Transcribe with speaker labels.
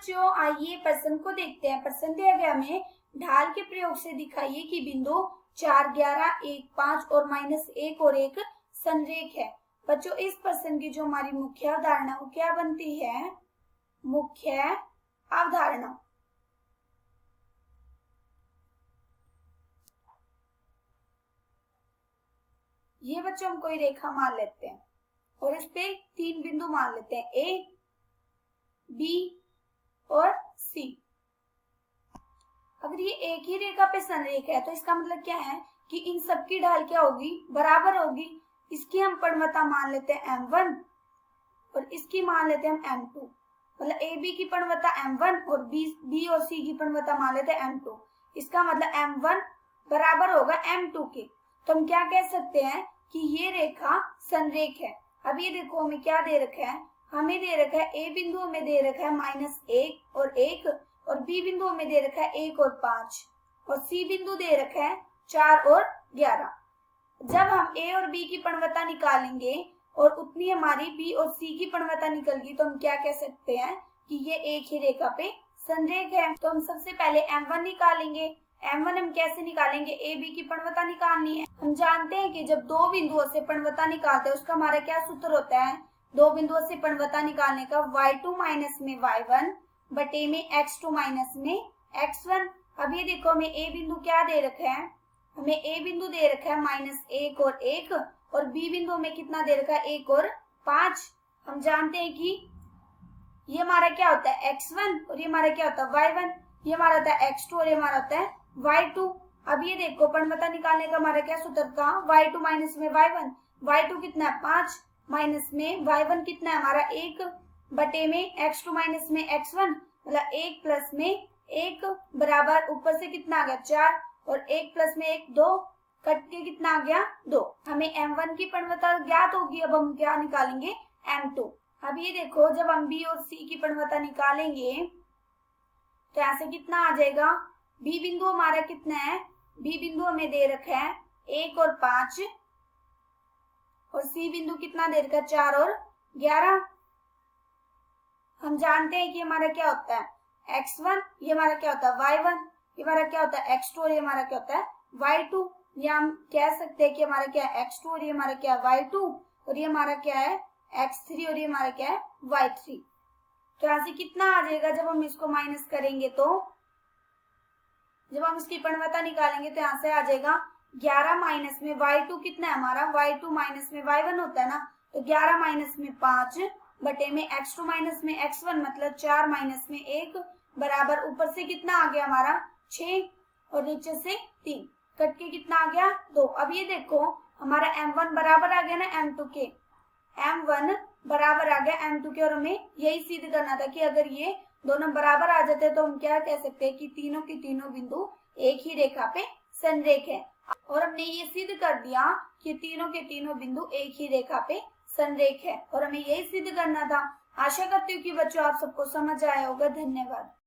Speaker 1: बच्चों आइए प्रश्न को देखते हैं। प्रश्न दिया गया हमें, ढाल के प्रयोग से दिखाइए कि बिंदु 4, 11, 1, 5 और -1 और एक संरेख है। बच्चों इस प्रश्न की जो हमारी मुख्य अवधारणा वो क्या बनती है? मुख्य अवधारणा। ये बच्चों हम कोई रेखा मान लेते हैं और इस पे 3 बिंदु मान लेते हैं, ए, बी और सी। अगर ये एक ही रेखा पे संरेख है तो इसका मतलब क्या है कि इन सबकी ढाल क्या होगी? बराबर होगी। इसकी हम परिमाता मान लेते हैं m1 और इसकी मान लेते हैं हम m2। मतलब ए बी की परिमाता m1 और बी और सी की परिमाता मान लेते हैं m2। इसका मतलब m1 बराबर होगा m2 के। तो हम क्या कह सकते हैं कि ये रेखा संरेख है। अब ये देखो हमें क्या दे रखा है, हमें दे रखा है ए बिंदु हमें दे रखा है -1 और 1 और बी बिंदु हमें दे रखा है 1 और 5 और सी बिंदु दे रखा है 4 और 11। जब हम ए और बी की परिमाता निकालेंगे और उतनी हमारी बी और सी की परिमाता निकल गई तो हम क्या कह सकते हैं कि ये एक ही रेखा पे संरेख है। तो हम सबसे पहले m1 निकालेंगे। m1 हम कैसे निकालेंगे? ए बी की परिमाता निकालनी है। हम जानते हैं कि जब दो बिंदुओं से परिमाता निकालते हैं उसका हमारा क्या सूत्र होता है? दो बिंदुओं से परिमाता निकालने का y2 माइनस में y1 बटे में x2 माइनस में x1। अब ये देखो हमें ए बिंदु क्या दे रखा है? हमें ए बिंदु दे रखा है -1 और 1 और बी बिंदु में कितना दे रखा है? 1 और 5। हम जानते हैं कि ये हमारा क्या होता है? x1 और ये हमारा क्या होता है? y1। ये हमारा होता है x2 और ये हमारा होता है y2। अब ये देखो परिमाता निकालने का हमारा क्या सूत्र था? y2 माइनस में y1। y2 कितना है? 5 माइनस में y1 कितना है हमारा? 1 बटे में x2 माइनस में x1 मतलब 1 प्लस में 1 बराबर ऊपर से कितना आ गया? 4 और 1 प्लस में 1 2 कट के कितना आ गया? 2। हमें m1 की परिमाता ज्ञात होगी। अब हम क्या निकालेंगे? m2। अब ये देखो जब हम b और c की परिमाता निकालेंगे तो यहाँ से कितना आ जाएगा? b बिंदु हमारा कितना है? b बिंदु हमें दे रखा है 1 और 5 और c बिंदु कितना दे रखा है? 4 और 11। हम जानते हैं कि हमारा क्या होता है? x1, ये हमारा क्या होता है? y1, ये हमारा क्या होता है? x2 और ये हमारा क्या होता है? y2। या हम कह सकते हैं कि हमारा क्या है? x2 और ये हमारा क्या है? y2 और ये हमारा क्या है? x3 और ये हमारा क्या है? y3। तो यहाँ से कितना आ जाएगा जब हम इसको माइनस करेंगे? तो जब हम इसकी परिमाता निकालेंगे तो यहाँ से आ जाएगा 11 माइनस में y2 कितना है हमारा? y2 माइनस में y1 होता है ना, तो 11 माइनस में 5 बटे में x2 माइनस में x1 मतलब 4 माइनस में 1 बराबर ऊपर से कितना आ गया हमारा? 6 और नीचे से 3 कट के कितना आ गया? 2। अब ये देखो हमारा m1 बराबर आ गया ना m2 के, m1 बराबर आ गया m2 के और हमें यही सिद्ध करना था कि अगर ये दोनों बराबर आ जाते तो हम क्या कह सकते हैं कि तीनों के तीनों बिंदु एक ही रेखा पे संरेख है। और हमने ये सिद्ध कर दिया कि तीनों के तीनों बिंदु एक ही रेखा पे संरेख है और हमें यही सिद्ध करना था। आशा करती हूँ कि बच्चों आप सबको समझ आया होगा। धन्यवाद।